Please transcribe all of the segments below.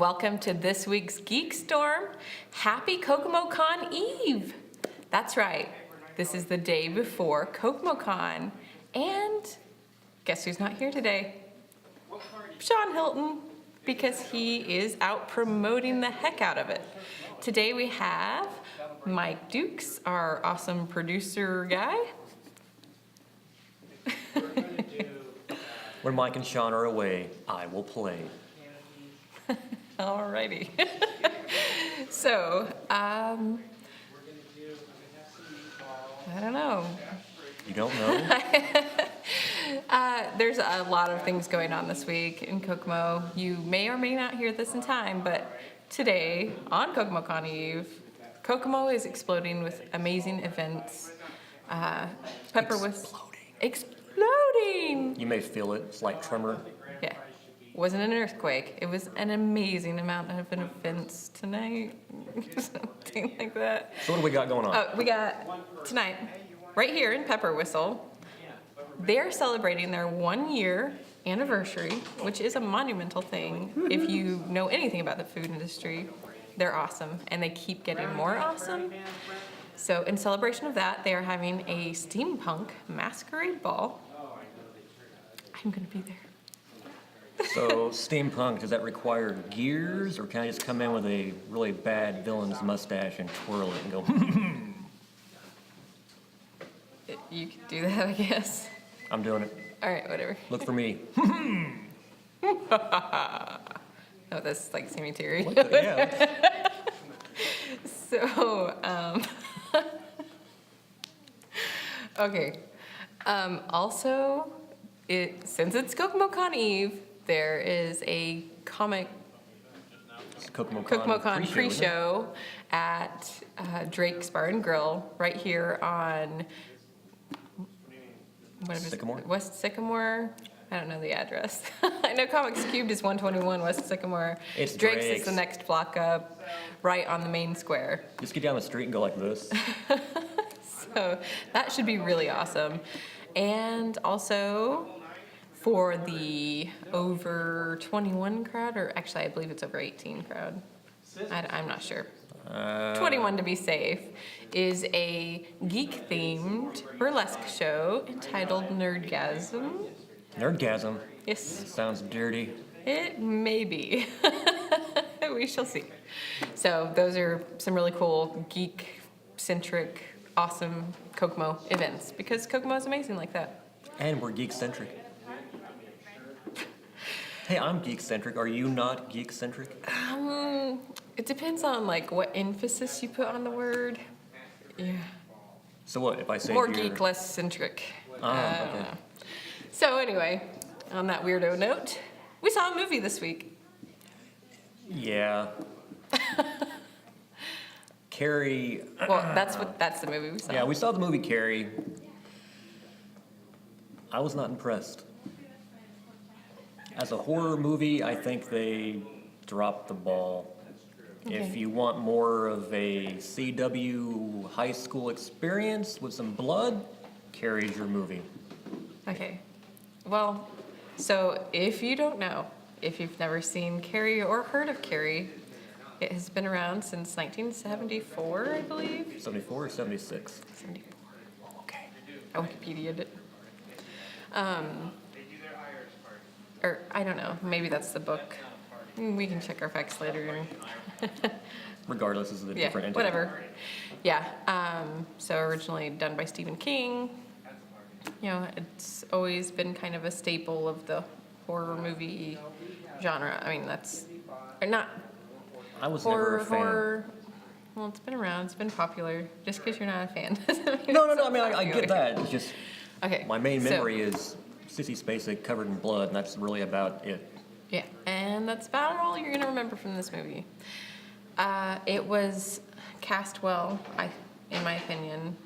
welcome to this week's GeekStorm. Happy Kokomo Con Eve! That's right, this is the day before Kokomo Con. And guess who's not here today? Sean Hilton, because he is out promoting the heck out of it. Today we have Mike Dukes, our awesome producer guy. When Mike and Sean are away, I will play. Alrighty. So, I don't know. You don't know? There's a lot of things going on this week in Kokomo. You may or may not hear this in time, but today, on Kokomo Con Eve, Kokomo is exploding with amazing events. Pepper was exploding! You may feel it, slight tremor. Yeah. Wasn't an earthquake. It was an amazing amount of events tonight. Something like that. So what do we got going on? Oh, we got tonight, right here in Pepper Whistle, they're celebrating their 1-year anniversary, which is a monumental thing. If you know anything about the food industry, they're awesome, and they keep getting more awesome. So in celebration of that, they are having a steampunk masquerade ball. I'm gonna be there. So steampunk, does that require gears, or can I just come in with a really bad villain's mustache and twirl it and go, You could do that, I guess. I'm doing it. All right, whatever. Look for me. Oh, that's like cemetery. What the, yeah. So, okay. Also, since it's Kokomo Con Eve, there is a comic Kokomo Con pre-show at Drake's Bar and Grill right here on Sycamore? West Sycamore. I don't know the address. I know Comics Cubed is 121 West Sycamore. It's Drake's is the next block up, right on the main square. Just get down the street and go like this. So that should be really awesome. And also for the over 21 crowd, or actually I believe it's over 18 crowd. I'm not sure. 21 to be safe, is a geek-themed burlesque show entitled Nerdgasm. Nerdgasm. Yes. Sounds dirty. It may be. We shall see. So those are some really cool geek-centric, awesome Kokomo events, because Kokomo is amazing like that. And we're geek-centric. Hey, I'm geek-centric. Are you not geek-centric? It depends on like what emphasis you put on the word. Yeah. So what, if I say More you're... geek, less centric. Okay. So anyway, on that weirdo note, we saw a movie this week. Yeah. Carrie... Well, that's the movie we saw. Yeah, we saw the movie Carrie. I was not impressed. As a horror movie, I think they dropped the ball. Okay. If you want more of a CW high school experience with some blood, Carrie's your movie. Okay. Well, so if you don't know, if you've never seen Carrie or heard of Carrie, it has been around since 1974, I believe. 74 or 76? 74. Okay. I Wikipedia'd it. Or I don't know. Maybe that's the book. We can check our facts later. Regardless, this is a different entity. Whatever. Yeah. So originally done by Stephen King. You know, it's always been kind of a staple of the horror movie genre. I mean, that's or not. I was horror, never a fan. Horror. Well, it's been around. It's been popular. Just because you're not a fan doesn't mean No. it's I mean, I popular. get that. It's just Okay. my main so- memory is Sissy Spacek covered in blood, and that's really about it. Yeah, and that's about all you're gonna remember from this movie. It was cast well, in my opinion.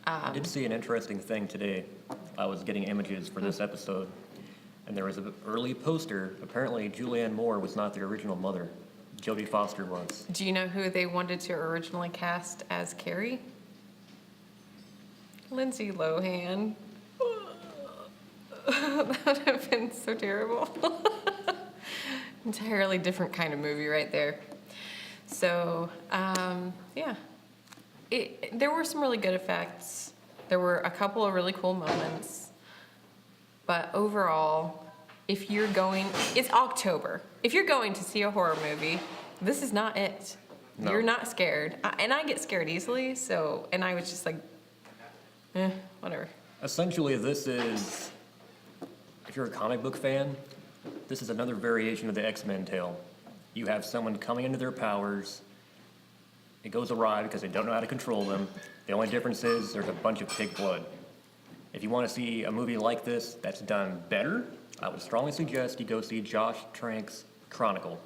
I did see an interesting thing today. I was getting images for this episode, and there was an early poster. Apparently, Julianne Moore was not the original mother. Jodie Foster was. Do you know who they wanted to originally cast as Carrie? Lindsay Lohan. That would have been so terrible. Entirely different kind of movie right there. So, yeah. There were some really good effects. There were a couple of really cool moments. But overall, if you're going, it's October. If you're going to see a horror movie, this is not it. No. You're not scared. And I get scared easily, so, and I was just like, whatever. Essentially, this is, if you're a comic book fan, this is another variation of the X-Men tale. You have someone coming into their powers. It goes awry because they don't know how to control them. The only difference is there's a bunch of pig blood. If you want to see a movie like this that's done better, I would strongly suggest you go see Josh Trank's Chronicle.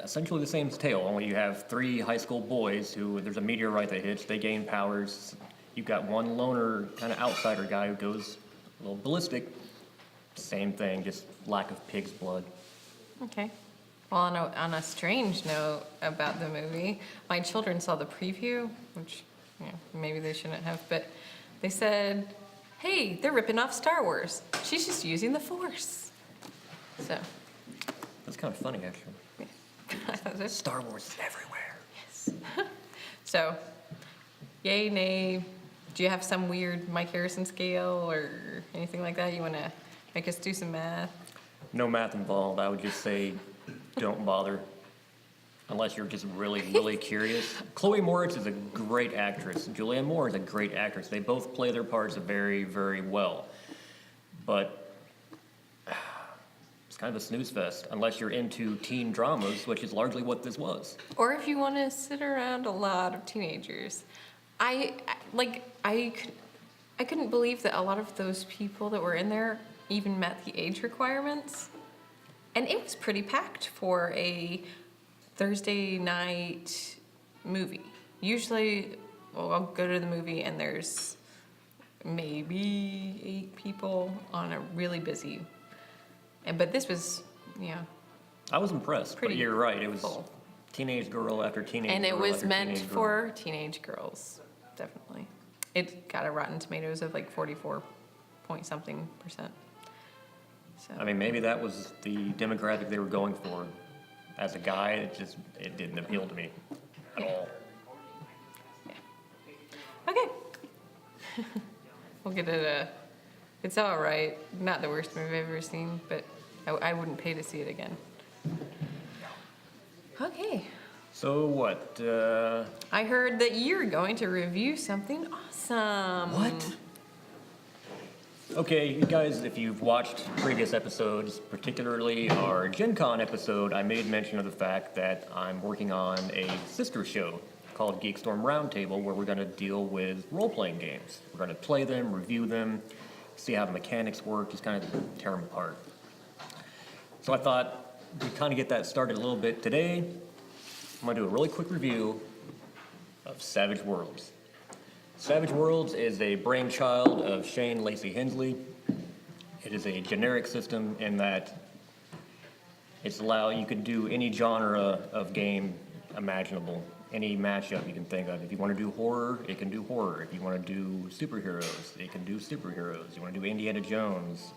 Essentially the same tale, only you have 3 high school boys who, there's a meteorite that hits, they gain powers. You've got one loner, kind of outsider guy who goes a little ballistic. Same thing, just lack of pig's blood. Okay. Well, on a strange note about the movie, my children saw the preview, which maybe they shouldn't have, but they said, hey, they're ripping off Star Wars. She's just using the Force. So. That's kind of funny, actually. Yeah. Star Wars is everywhere. Yes. So, yay, nay. Do you have some weird Mike Harrison scale or anything like that? You want to make us do some math? No math involved. I would just say don't bother. Unless you're just really, really curious. Chloe Moritz is a great actress. Julianne Moore is a great actress. They both play their parts very, very well. But it's kind of a snooze fest, unless you're into teen dramas, which is largely what this was. Or if you want to sit around a lot of teenagers. I couldn't believe that a lot of those people that were in there even met the age requirements. And it was pretty packed for a Thursday night movie. Usually, I'll go to the movie and there's maybe 8 people on a really busy. But this was, I was impressed, pretty but you're right. It was full. teenage girl after teenage girl. And it was after meant teenage girl. for teenage girls, definitely. It got a Rotten Tomatoes of like 44 point something %. So. I mean, maybe that was the demographic they were going for. As a guy, it didn't appeal to me at all. Yeah. Okay. We'll get it. It's all right. Not the worst movie I've ever seen, but I wouldn't pay to see it again. Okay. So what? I heard that you're going to review something awesome. What? Okay, you guys, if you've watched previous episodes, particularly our Gen Con episode, I made mention of the fact that I'm working on a sister show called GeekStorm Roundtable, where we're going to deal with role-playing games. We're going to play them, review them, see how the mechanics work, just kind of tear them apart. So I thought we'd kind of get that started a little bit today. I'm going to do a really quick review of Savage Worlds. Savage Worlds is a brainchild of Shane Lacey Hensley. It is a generic system in that you can do any genre of game imaginable, any matchup you can think of. If you want to do horror, it can do horror. If you want to do superheroes, it can do superheroes. You want to do Indiana Jones.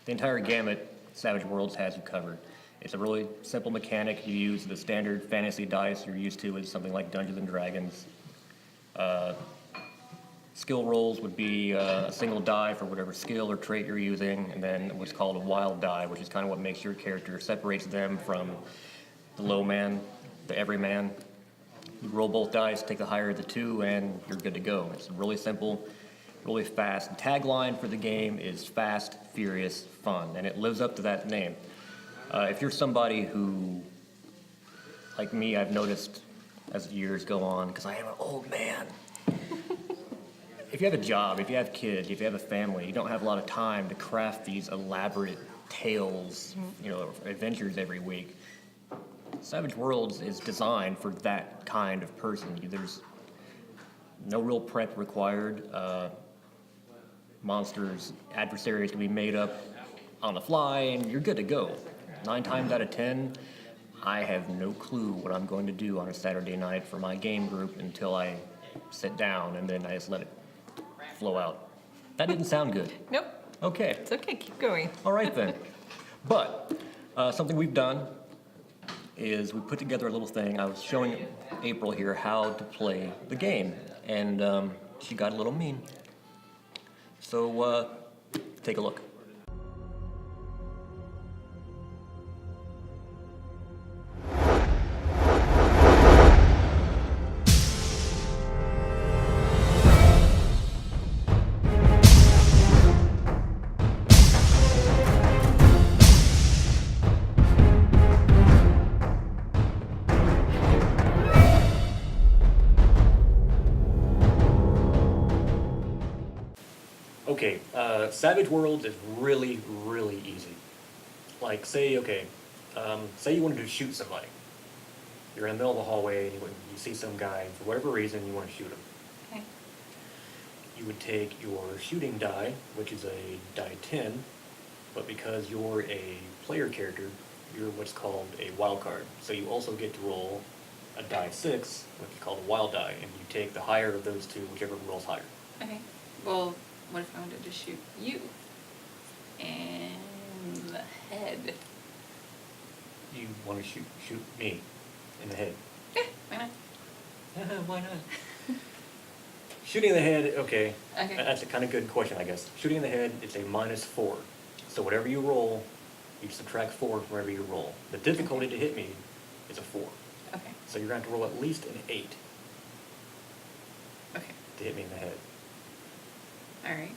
The entire gamut, Savage Worlds has you covered. It's a really simple mechanic. You use the standard fantasy dice you're used to with something like Dungeons & Dragons. Skill rolls would be a single die for whatever skill or trait you're using, and then what's called a wild die, which is kind of what makes your character, separates them from the low man, the everyman. You roll both dice, take the higher of the 2, and you're good to go. It's really simple, really fast. The tagline for the game is fast, furious, fun, and it lives up to that name. If you're somebody who, like me, I've noticed as years go on, because I am an old man, if you have a job, if you have kids, if you have a family, you don't have a lot of time to craft these elaborate tales, adventures every week. Savage Worlds is designed for that kind of person. There's no real prep required. Monsters, adversaries can be made up on the fly, and you're good to go. 9 times out of 10, I have no clue what I'm going to do on a Saturday night for my game group until I sit down, and then I just let it flow out. That didn't sound good. Nope. Okay. It's okay. Keep going. All right then. But Something we've done is we put together a little thing. I was showing April here how to play the game, and she got a little mean. So take a look. Okay, Savage Worlds is really, really easy. Like, say you wanted to shoot somebody. You're in the middle of the hallway and you see some guy, for whatever reason, you want to shoot him. Okay. You would take your shooting die, which is a die 10, but because you're a player character, you're what's called a wild card. So you also get to roll a die 6, which is called a wild die, and you take the higher of those two, whichever rolls higher. Okay. Well, what if I wanted to shoot you in the head? You want to shoot me in the head. Yeah, why not? Why not? Shooting in the head, okay. Okay. That's a kind of good question, I guess. Shooting in the head, it's a -4. So whatever you roll, you subtract 4 from whatever you roll. The difficulty to hit me is a 4. Okay. So you're going to have to roll at least an 8 Okay. to hit me in the head. All right.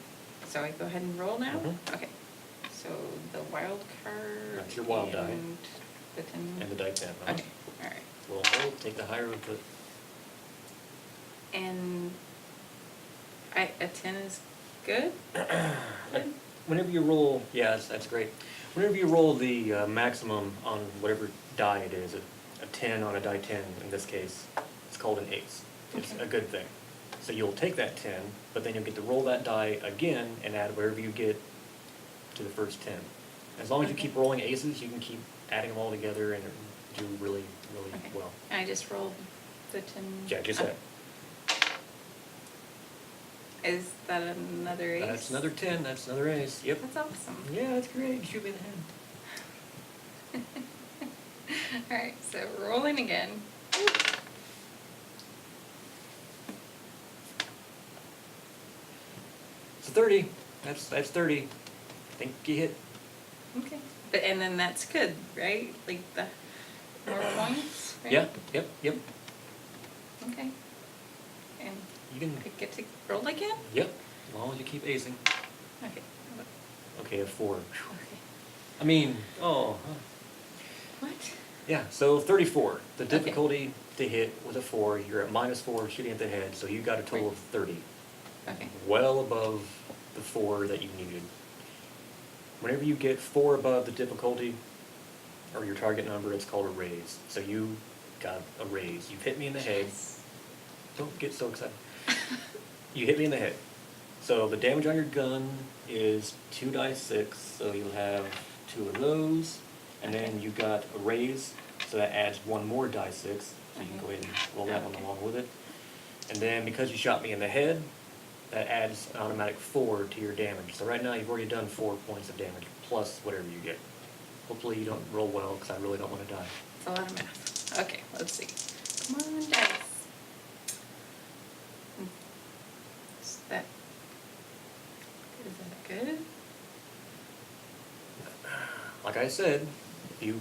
So I go ahead and roll now? Mhm. Okay. So the wild card. That's your wild die. and the 10. And the die 10. Okay. All right. Roll, take the higher of the... And a 10 is good? Good? Whenever you roll, yeah, that's great. Whenever you roll the maximum on whatever die it is, a 10 on a die 10 in this case, it's called an ace. It's Okay. a good thing. So you'll take that 10, but then you'll get to roll that die again and add whatever you get to the first 10. As long as you Okay. keep rolling aces, you can keep adding them all together and do really, really Okay. well. And I just rolled the 10. Yeah, just Okay. that. Is that another ace? That's another 10, that's another ace. Yep. That's awesome. Yeah, that's great. Shoot me in the head. All right, so rolling again. It's 30. That's 30. I think you hit. Okay. But and then that's good, right? Like the more points, right? Yeah, yep. Okay. And You can, I get to roll again? yep, as long as you keep acing. Okay. Okay, a 4. Okay. I mean, What? yeah, so 34. The Okay. difficulty to hit was a 4. You're at -4 shooting at the head, so you got a total Right. of 30. Okay. Well above the 4 that you needed. Whenever you get 4 above the difficulty, or your target number, it's called a raise. So you got a raise. You've hit me in the head. Yes. Don't get so excited. You hit me in the head. So the damage on your gun is 2 die 6, so you'll have 2 of those. And then you got a raise, so that adds 1 more die 6. So you can go ahead and roll that one Okay. along with it. And then because you shot me in the head, that adds an automatic 4 to your damage. So right now you've already done 4 points of damage, plus whatever you get. Hopefully you don't roll well, because I really don't want to die. It's a lot of math. Okay, let's see. Come on, dice. Is that good? Like I said, if you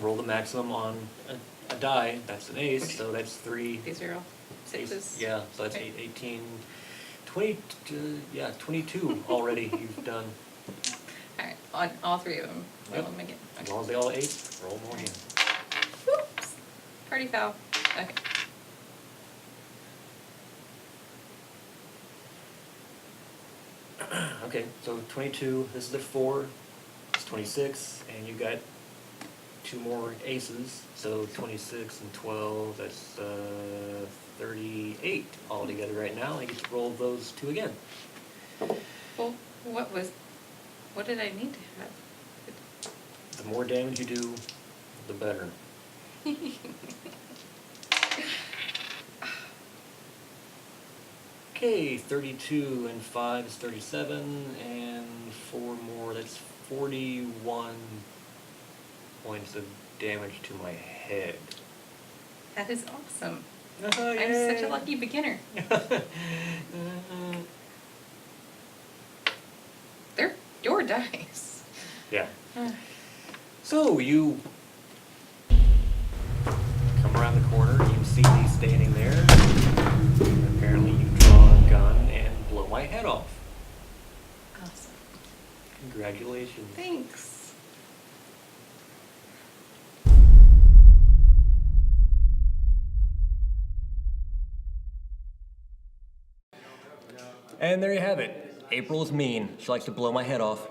roll the maximum on a die, that's an ace, so that's 3. These are all sixes? Yeah, so that's Okay. 18, 20, yeah, 22 already you've done. All right, on all 3 of them. Roll Yep. them again. As Okay. long as they all 8, roll them all again. Whoops. Party foul. Okay. Okay, so 22, this is a 4, it's 26, and you got 2 more aces, so 26 and 12, that's 38 altogether right now. I get to roll those 2 again. Well, what did I need to have? The more damage you do, the better. Okay, 32 and 5 is 37, and 4 more, that's 41 points of damage to my head. That is awesome. Oh, I'm such a lucky beginner. They're your dice. Yeah. So you come around the corner, you see me standing there. Apparently you draw a gun and blow my head off. Awesome. Congratulations. Thanks. And there you have it. April is mean. She likes to blow my head off.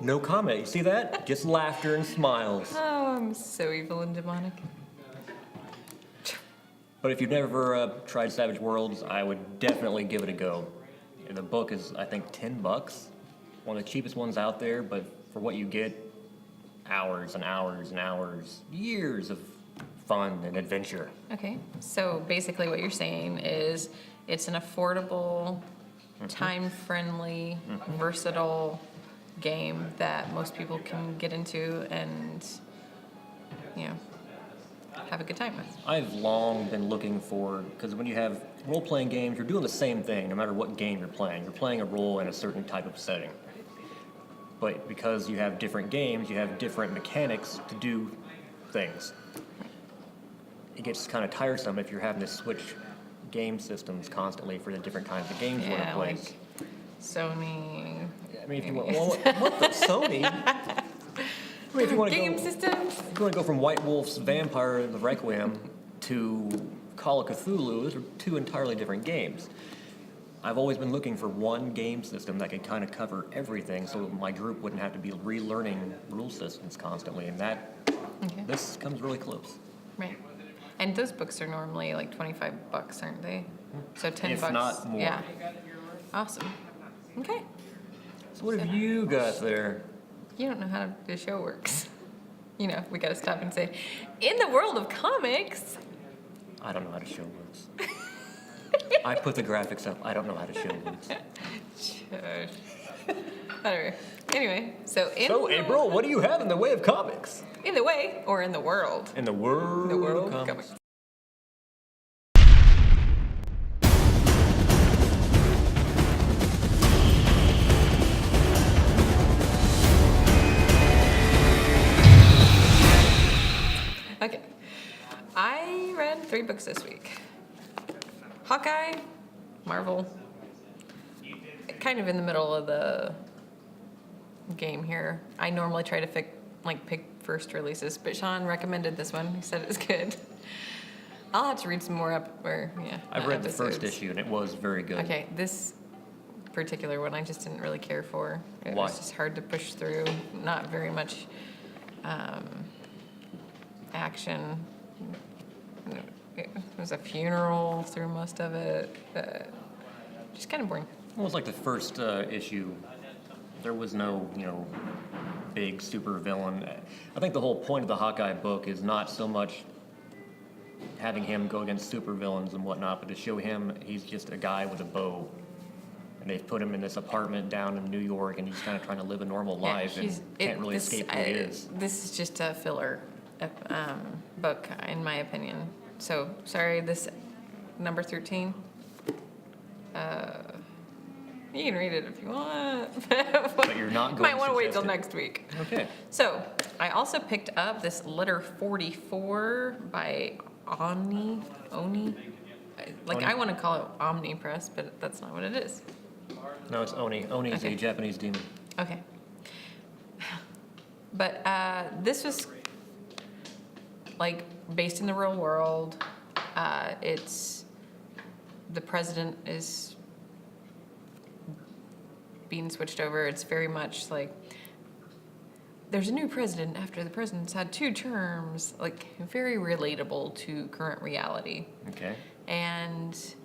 No comment. You see that? Just laughter and smiles. Oh, I'm so evil and demonic. But if you've never tried Savage Worlds, I would definitely give it a go. And the book is, I think, $10. One of the cheapest ones out there, but for what you get, hours and hours and hours, years of fun and adventure. Okay, so basically what you're saying is it's an affordable, time-friendly, versatile game that most people can get into and, have a good time with. I've long been looking for, because when you have role-playing games, you're doing the same thing no matter what game you're playing. You're playing a role in a certain type of setting. But because you have different games, you have different mechanics to do things. It gets kind of tiresome if you're having to switch game systems constantly for the different kinds of games you want to play. Like Sony. I mean, if you want, what the Sony? I mean, if you want to Game go, systems. if you want to go from White Wolf's Vampire the Requiem to Call of Cthulhu, those are two entirely different games. I've always been looking for one game system that could kind of cover everything, so my group wouldn't have to be relearning rule systems constantly, and this comes really close. Right. And those books are normally like $25, aren't they? So $10. If not more. Yeah. Awesome. Okay. So what have you got there? You don't know how the show works. We got to stop and say, in the world of comics. I don't know how the show works. I put the graphics up. I don't know how the show works. Shush. Whatever. Anyway, so April, what do you have in the way of comics? in the way or in the world? In the world, of of comics. Okay. I read 3 books this week. Hawkeye, Marvel. Kind of in the middle of the game here. I normally try to pick first releases, but Sean recommended this one. He said it was good. I'll have to read some more I've read the first issue and it was very good. Okay, this particular one I just didn't really care for. It Why? was just hard to push through. Not very much action. It was a funeral through most of it. Just kind of boring. Almost like the first issue, there was no, big super villain. I think the whole point of the Hawkeye book is not so much having him go against super villains and whatnot, but to show him he's just a guy with a bow. And they've put him in this apartment down in New York, and he's kind of trying to live a normal life and can't really escape who he is. This is just a filler book, in my opinion. So, sorry, this number 13. You can read it if you want. But you're not going Might want to wait till suggest it. next week. Okay. So, I also picked up this Letter 44 by Oni. I want to call it Omnipress, but that's not what it is. No, it's Oni. Oni is Okay. a Japanese demon. Okay. But this was based in the real world. It's the president is being switched over. It's very much like there's a new president after the president's had 2 terms. Very relatable to current reality. Okay. And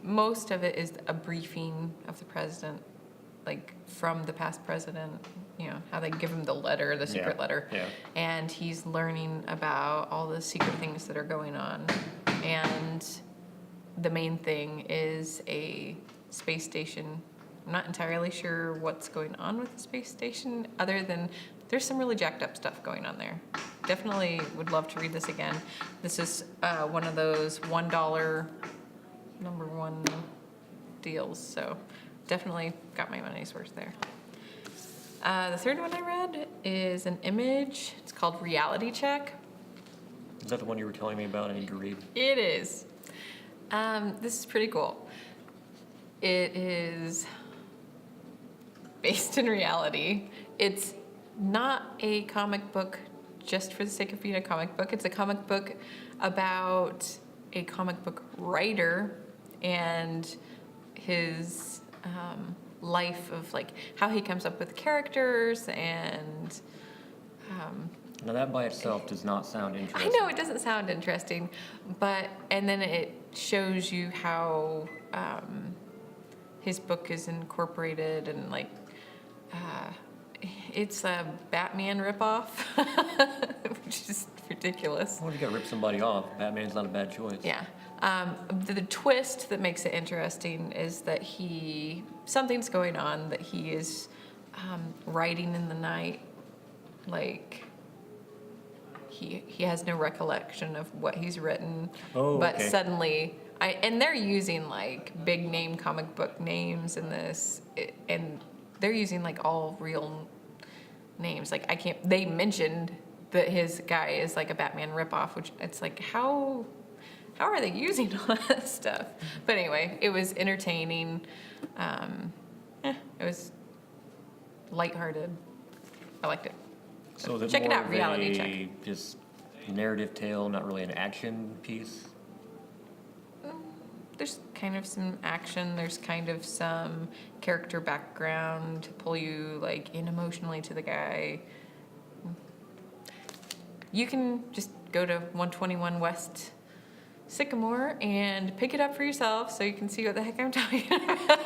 most of it is a briefing of the president, from the past president, how they give him the letter, the secret letter. Yeah. And he's learning about all the secret things that are going on. And the main thing is a space station I'm not entirely sure what's going on with the space station, other than there's some really jacked up stuff going on there. Definitely would love to read this again. This is one of those $1 #1 deals, so definitely got my money's worth there. The third one I read is an Image. It's called Reality Check. Is that the one you were telling me about I need to read? It is. This is pretty cool. It is based in reality. It's not a comic book just for the sake of being a comic book. It's a comic book about a comic book writer and his life of like how he comes up with characters and Now that by itself does not sound I interesting. know it doesn't sound interesting, but and then it shows you how his book is incorporated and like it's a Batman ripoff, which is ridiculous. Well, you gotta rip somebody off. Batman's not a bad choice. Yeah. The twist that makes it interesting is that something's going on that he is writing in the night, like he has no recollection of what he's written, Oh, but okay. suddenly and they're using like big name comic book names in this, and they're using like all real names. Like they mentioned that his guy is like a Batman ripoff, which it's like how are they using all that stuff? But anyway, it was entertaining. It was lighthearted. I liked it. So is it Check it more out, of Reality a Check. just narrative tale, not really an action piece? There's kind of some action. There's kind of some character background to pull you like in emotionally to the guy. You can just go to 121 West Sycamore and pick it up for yourself so you can see what the heck I'm talking about,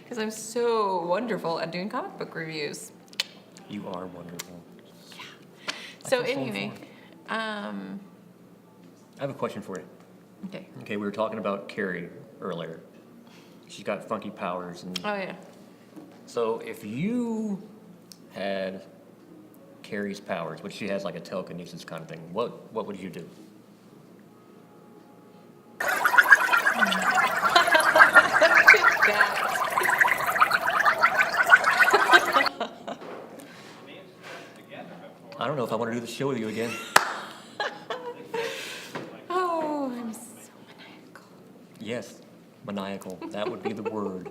because I'm so wonderful at doing comic book reviews. You are wonderful. So I feel so anyway, I have a question for you. okay. Okay, we were talking about Carrie earlier. She's got funky powers, and Oh yeah. so if you had Carrie's powers, which she has like a telekinesis kind of thing, what would you do? I don't know if I want to do the show with you again. Oh, I'm so maniacal. Yes, maniacal. That would be the word.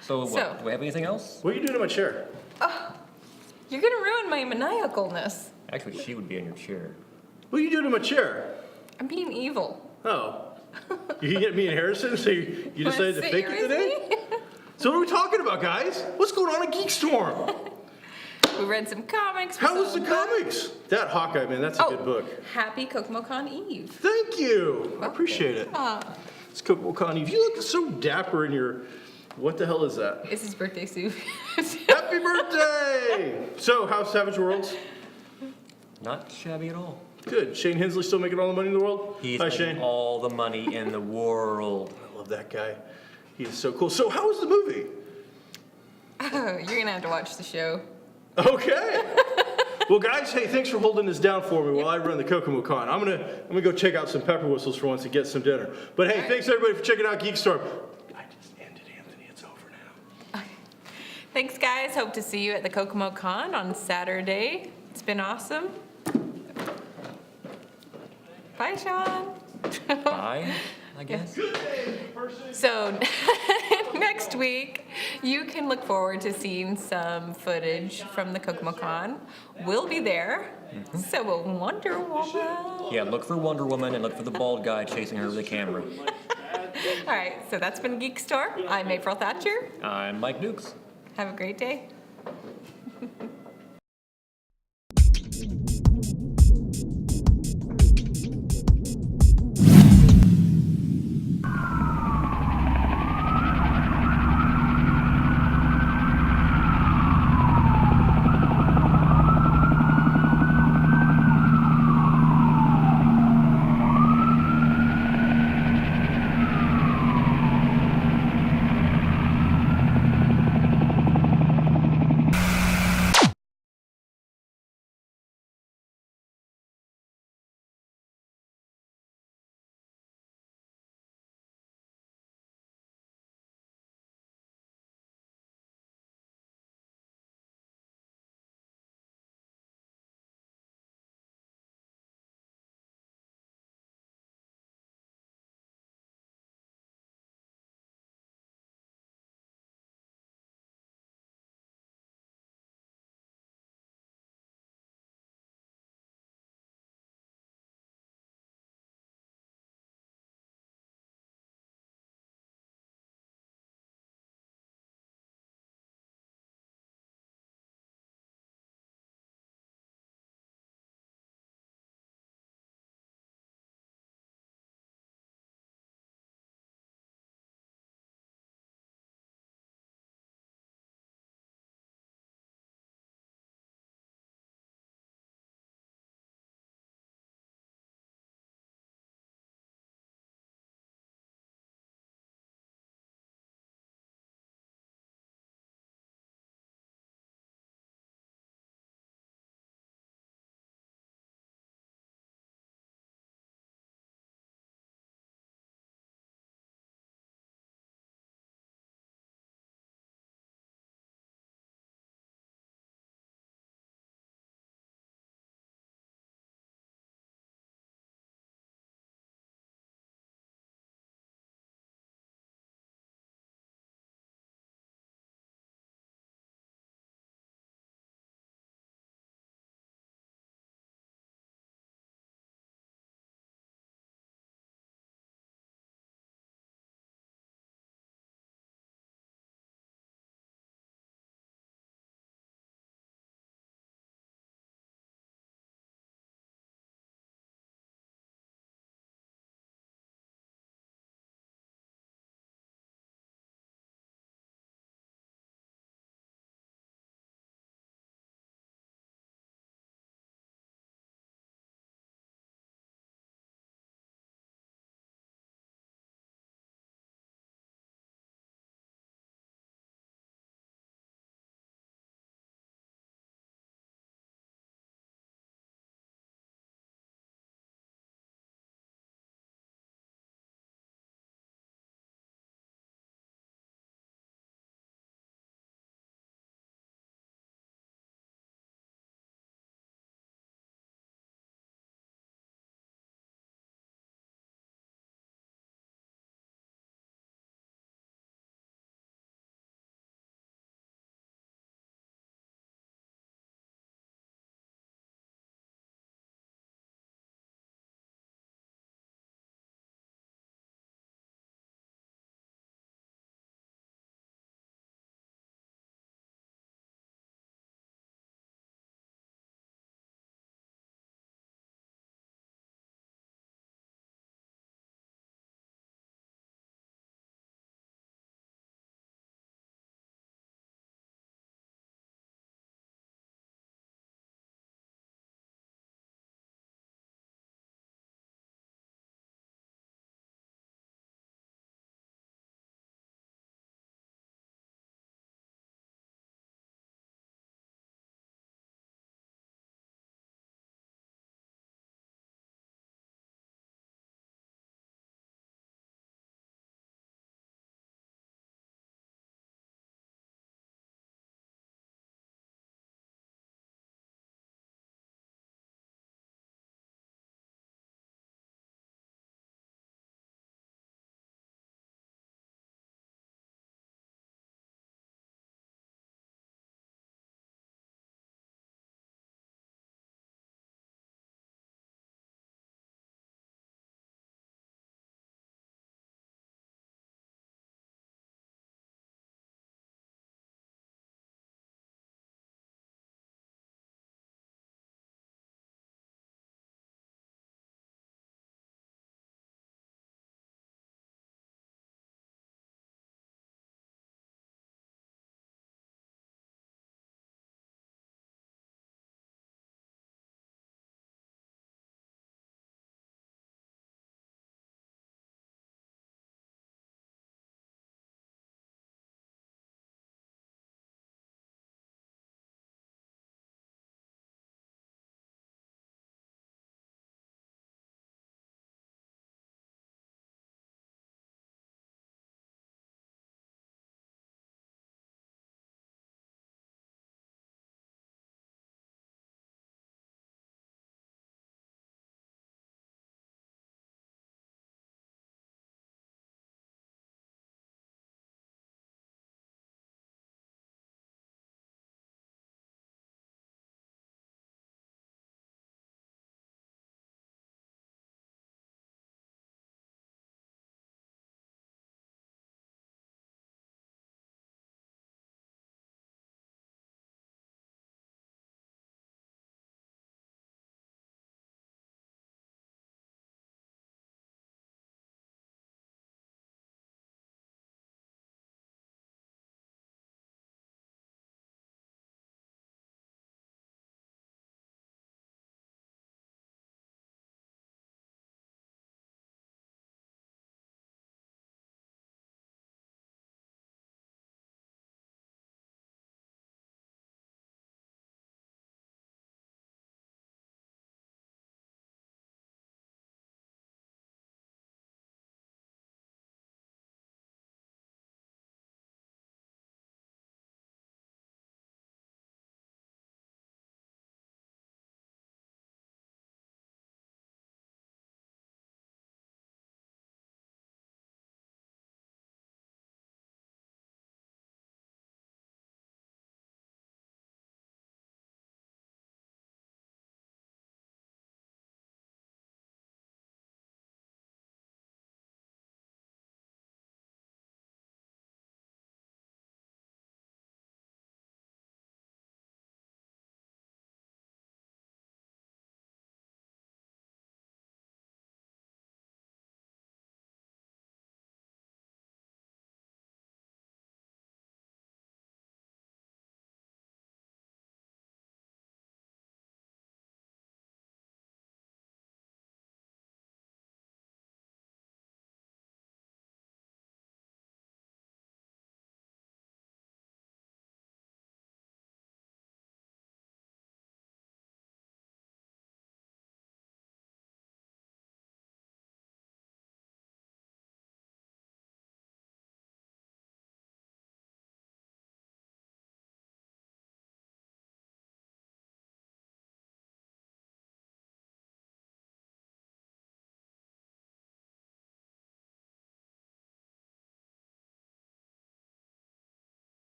So, So- do we have anything else? What are you doing in my chair? You're gonna ruin my maniacalness. Actually, she would be in your chair. What are you doing in my chair? I'm being evil. Oh. You get me and Harrison, so you decided to Wanna fake sit it here today? with me? So what are we talking about, guys? What's going on at GeekStorm? We read some comics. we How was saw the a book. comics? That Hawkeye, man, that's a good book. Happy Kokomo Eve. Thank you. I appreciate it. It's Kokomo Eve. You look so dapper in your... What the hell is that? It's his birthday suit. Happy birthday! So, how's Savage Worlds? Not shabby at all. Good. Shane Hensley still making all the money in the world? He's Hi, making Shane. all the money in the world. I love that guy. He is so cool. So, how was the movie? Oh, you're gonna have to watch the show. Okay. Well, guys, hey, thanks for holding this down for me while I run the Kokomo Con. I'm gonna go check out some pepper whistles for once and get some dinner. But hey, All right. thanks everybody for checking out GeekStorm. I just ended, Anthony. It's over now. Thanks, guys. Hope to see you at the Kokomo Con on Saturday. It's been awesome. Bye, Sean. Bye, I guess. So next week, you can look forward to seeing some footage from the Kokomo Con. We'll be there. So will Wonder Woman. Yeah, look for Wonder Woman and look for the bald guy chasing her with a camera. All right, so that's been GeekStorm. I'm April Thatcher. I'm Mike Dukes. Have a great day.